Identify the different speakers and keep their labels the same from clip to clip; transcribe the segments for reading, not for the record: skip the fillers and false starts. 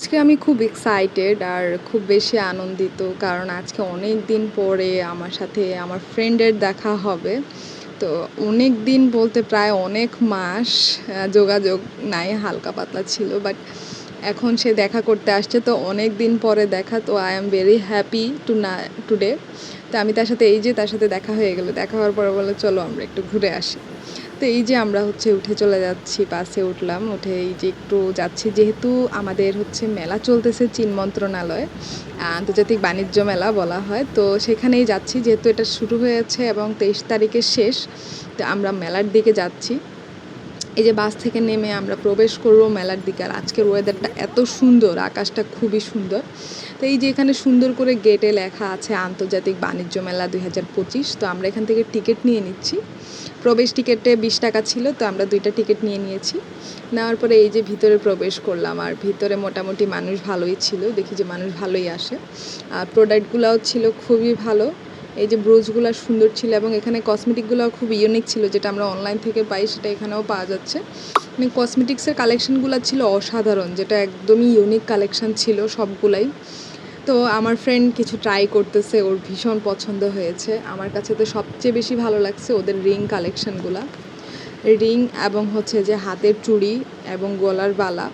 Speaker 1: আজকে আমি খুব এক্সাইটেড আর খুব বেশি আনন্দিত কারণ আজকে অনেক দিন পরে আমার সাথে আমার ফ্রেন্ডের দেখা হবে। তো অনেক দিন বলতে প্রায় অনেক মাস যোগাযোগ নাই, হালকা পাতলা ছিল, বাট এখন সে দেখা করতে আসছে, তো অনেক দিন পরে দেখা, তো I am very happy today. তো আমি তার সাথে দেখা হয়ে গেলো, দেখা হওয়ার পরে বলে চলো আমরা একটু ঘুরে আসি। তো এই যে আমরা উঠে চলে যাচ্ছি, বাসে উঠলাম, উঠে এই যে একটু যাচ্ছি, যেহেতু আমাদের মেলা চলতেছে চীন মন্ত্রণালয়, আন্তর্জাতিক বাণিজ্য মেলা বলা হয়, তো সেখানেই যাচ্ছি, যেহেতু এটা শুরু হয়েছে এবং 23 তারিখে শেষ। তো আমরা মেলার দিকে যাচ্ছি। এই যে বাস থেকে নেমে আমরা প্রবেশ করবো মেলার দিকে, আর আজকের ওয়েদারটা এত সুন্দর, আকাশটা খুবই সুন্দর। তো এই যে এখানে সুন্দর করে গেটে লেখা আছে আন্তর্জাতিক বাণিজ্য মেলা 2025। তো আমরা এখান থেকে টিকিট নিয়ে নিচ্ছি। প্রবেশ টিকিটে 20 টাকা ছিল, তো আমরা 2টা টিকিট নিয়ে নিয়েছি। নেওয়ার পরে এই যে ভিতরে প্রবেশ করলাম, আর ভিতরে মোটামুটি মানুষ ভালোই ছিল, দেখি যে মানুষ ভালোই আসে, আর প্রোডাক্টগুলোও ছিল খুবই ভালো। এই যে ব্রোচগুলো সুন্দর ছিল, এবং এখানে কসমেটিকগুলো খুব ইউনিক ছিল, যেটা আমরা অনলাইন থেকে পাই সেটা এখানেও পাওয়া যাচ্ছে। মানে কসমেটিক্সের কালেকশনগুলো ছিল অসাধারণ, যেটা একদমই ইউনিক কালেকশন ছিল সবগুলাই। তো আমার ফ্রেন্ড কিছু ট্রাই করতেছে, ওর ভীষণ পছন্দ হয়েছে। আমার কাছে তো সবচেয়ে বেশি ভালো লাগছে ওদের রিং কালেকশনগুলো, রিং এবং যে হাতের চুড়ি এবং গলার বালা,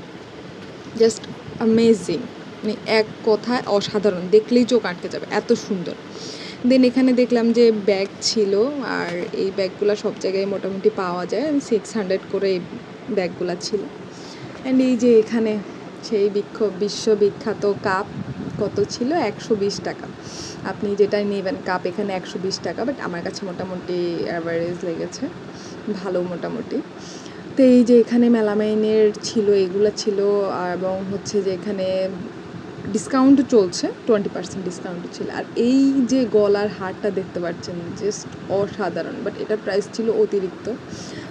Speaker 1: জাস্ট অ্যামেজিং, মানে এক কথায় অসাধারণ, দেখলেই চোখ আটকে যাবে, এত সুন্দর। দেন এখানে দেখলাম যে ব্যাগ ছিল, আর এই ব্যাগগুলো সব জায়গায় মোটামুটি পাওয়া যায়, 600 করে এই ব্যাগগুলো ছিল। অ্যান্ড এই যে এখানে সেই বিশ্ববিখ্যাত কাপ, কত ছিল, 120 টাকা। আপনি যেটাই নেবেন কাপ এখানে 120 টাকা, বাট আমার কাছে মোটামুটি অ্যাভারেজ লেগেছে, ভালো মোটামুটি। তো এই যে এখানে মেলামাইনের ছিল, এগুলো ছিল, এবং যে এখানে ডিসকাউন্ট চলছে, 20% ডিসকাউন্ট ছিল। আর এই যে গলার হারটা দেখতে পাচ্ছেন, জাস্ট অসাধারণ, বাট এটার প্রাইস ছিল অতিরিক্ত।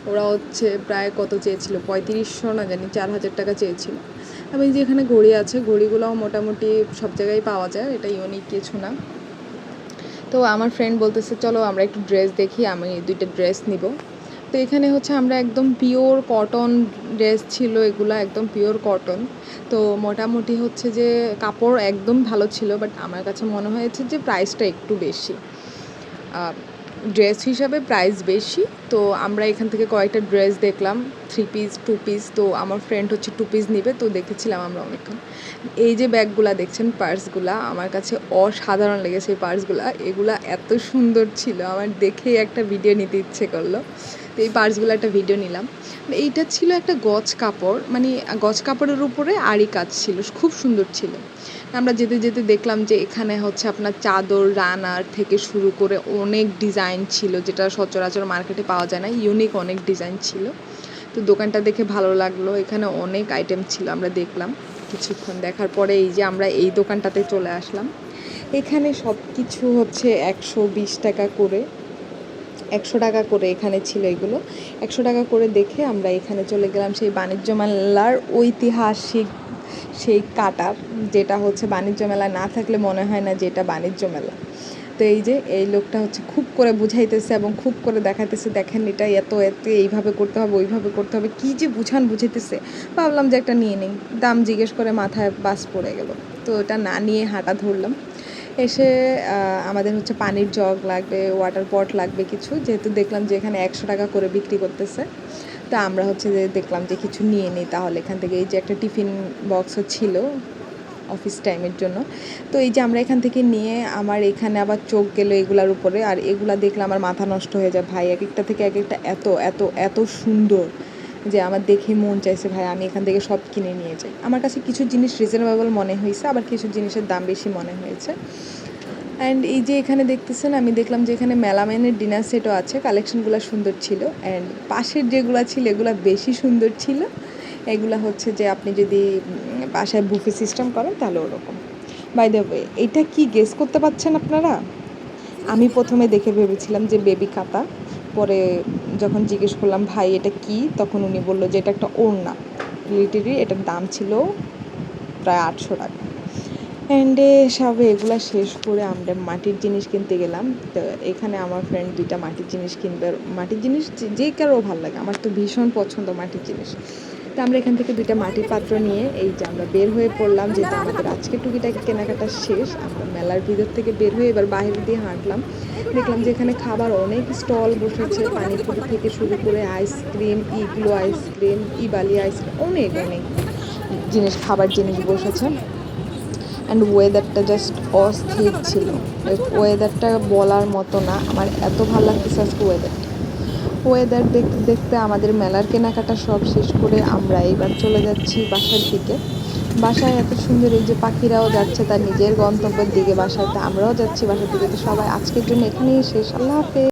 Speaker 1: ওরা প্রায় কত চেয়েছিল, 3500 না জানি 4000 টাকা চেয়েছিল। এবং এই যে এখানে ঘড়ি আছে, ঘড়িগুলোও মোটামুটি সব জায়গায় পাওয়া যায়, এটা ইউনিক কিছু না। তো আমার ফ্রেন্ড বলতেছে চলো আমরা একটু ড্রেস দেখি, আমি 2টা ড্রেস নিব। তো এখানে আমরা একদম পিওর কটন ড্রেস ছিল, এগুলো একদম পিওর কটন। তো মোটামুটি যে কাপড় একদম ভালো ছিল, বাট আমার কাছে মনে হয়েছে যে প্রাইসটা একটু বেশি, ড্রেস হিসাবে প্রাইস বেশি। তো আমরা এখান থেকে কয়েকটা ড্রেস দেখলাম, 3 পিস 2 পিস। তো আমার ফ্রেন্ড 2 পিস নিবে, তো দেখেছিলাম আমরা অনেকক্ষণ। এই যে ব্যাগগুলা দেখছেন, পার্সগুলা আমার কাছে অসাধারণ লেগেছে, এই পার্সগুলা, এগুলা এত সুন্দর ছিল, আমার দেখেই একটা ভিডিও নিতে ইচ্ছে করলো। তো এই পার্সগুলো একটা ভিডিও নিলাম। এইটা ছিল একটা গজ কাপড়, মানে গজ কাপড়ের উপরে আড়ি কাজ ছিল, খুব সুন্দর ছিল। আমরা যেতে যেতে দেখলাম যে এখানে আপনার চাদর, রানার থেকে শুরু করে অনেক ডিজাইন ছিল, যেটা সচরাচর মার্কেটে পাওয়া যায় না, ইউনিক অনেক ডিজাইন ছিল। তো দোকানটা দেখে ভালো লাগলো, এখানে অনেক আইটেম ছিল, আমরা দেখলাম। কিছুক্ষণ দেখার পরে এই যে আমরা এই দোকানটাতে চলে আসলাম। এখানে সব কিছু 120 টাকা করে, 100 টাকা করে এখানে ছিল এগুলো। 100 টাকা করে দেখে আমরা এখানে চলে গেলাম সেই বাণিজ্য মেলার ঐতিহাসিক সেই কাটার, যেটা বাণিজ্য মেলা না থাকলে মনে হয় না যে এটা বাণিজ্য মেলা। তো এই যে এই লোকটা খুব করে বুঝাইতেছে এবং খুব করে দেখাইতেছে, দেখেন এটা এত এত এইভাবে করতে হবে, ওইভাবে করতে হবে, কী যে বুঝাইতেছে। ভাবলাম যে একটা নিয়ে নিই, দাম জিজ্ঞেস করে মাথায় বাস পড়ে গেল, তো এটা না নিয়ে হাঁটা ধরলাম। এসে আমাদের পানির জগ লাগবে, ওয়াটার পট লাগবে কিছু, যেহেতু দেখলাম যে এখানে 100 টাকা করে বিক্রি করতেছে। তা আমরা যে দেখলাম যে কিছু নিয়ে নিই তাহলে এখান থেকে। এই যে একটা টিফিন বক্সও ছিল অফিস টাইমের জন্য। তো এই যে আমরা এখান থেকে নিয়ে, আমার এখানে আবার চোখ গেলো এগুলার উপরে, আর এগুলা দেখলে আমার মাথা নষ্ট হয়ে যায় ভাই, এক একটা থেকে এক একটা এত এত এত সুন্দর যে আমার দেখে মন চাইছে ভাই আমি এখান থেকে সব কিনে নিয়ে যাই। আমার কাছে কিছু জিনিস রিজনেবল মনে হয়েছে, আবার কিছু জিনিসের দাম বেশি মনে হয়েছে। অ্যান্ড এই যে এখানে দেখতেছেন, আমি দেখলাম যে এখানে মেলামাইনের ডিনার সেটও আছে, কালেকশনগুলো সুন্দর ছিল। অ্যান্ড পাশের যেগুলো ছিল এগুলো বেশি সুন্দর ছিল, এগুলো যে আপনি যদি বাসায় বুফে সিস্টেম করেন তাহলে ওরকম। বাই দ্য ওয়ে, এটা কি গেস করতে পারছেন আপনারা? আমি প্রথমে দেখে ভেবেছিলাম যে বেবি কাতা, পরে যখন জিজ্ঞেস করলাম ভাই এটা কি, তখন উনি বললো যে এটা একটা ওড়না। লিটারি এটার দাম ছিল প্রায় 800 টাকা। অ্যান্ডে সব এগুলো শেষ করে আমরা মাটির জিনিস কিনতে গেলাম। তো এখানে আমার ফ্রেন্ড 2টা মাটির জিনিস কিনবে। মাটির জিনিস যে কারো ভালো লাগে, আমার তো ভীষণ পছন্দ মাটির জিনিস। তো আমরা এখান থেকে 2টা মাটির পাত্র নিয়ে এই যে আমরা বের হয়ে পড়লাম, যেহেতু আমাদের আজকে টুকিটাকি কেনাকাটা শেষ। আমরা মেলার ভিতর থেকে বের হয়ে এবার বাইরে দিয়ে হাঁটলাম। দেখলাম যে এখানে খাবার অনেক স্টল বসেছে, পানিপুরি থেকে শুরু করে আইসক্রিম, ইগলো আইসক্রিম, ইবালি আইসক্রিম, অনেক অনেক খাবার জিনিস বসেছে। অ্যান্ড ওয়েদারটা জাস্ট অস্থির ছিল। ওয়েদারটা বলার মতো না, আমার এত ভালো লাগতেছে আজকে ওয়েদার দেখতে দেখতে আমাদের মেলার কেনাকাটা সব শেষ করে আমরা এবার চলে যাচ্ছি বাসার দিকে। বাসায় এত সুন্দর এই যে পাখিরাও যাচ্ছে তার নিজের গন্তব্যের দিকে বাসায়, তো আমরাও যাচ্ছি বাসার দিকে। তো সবাই আজকের জন্য এখানেই শেষ। আল্লাহ হাফেজ।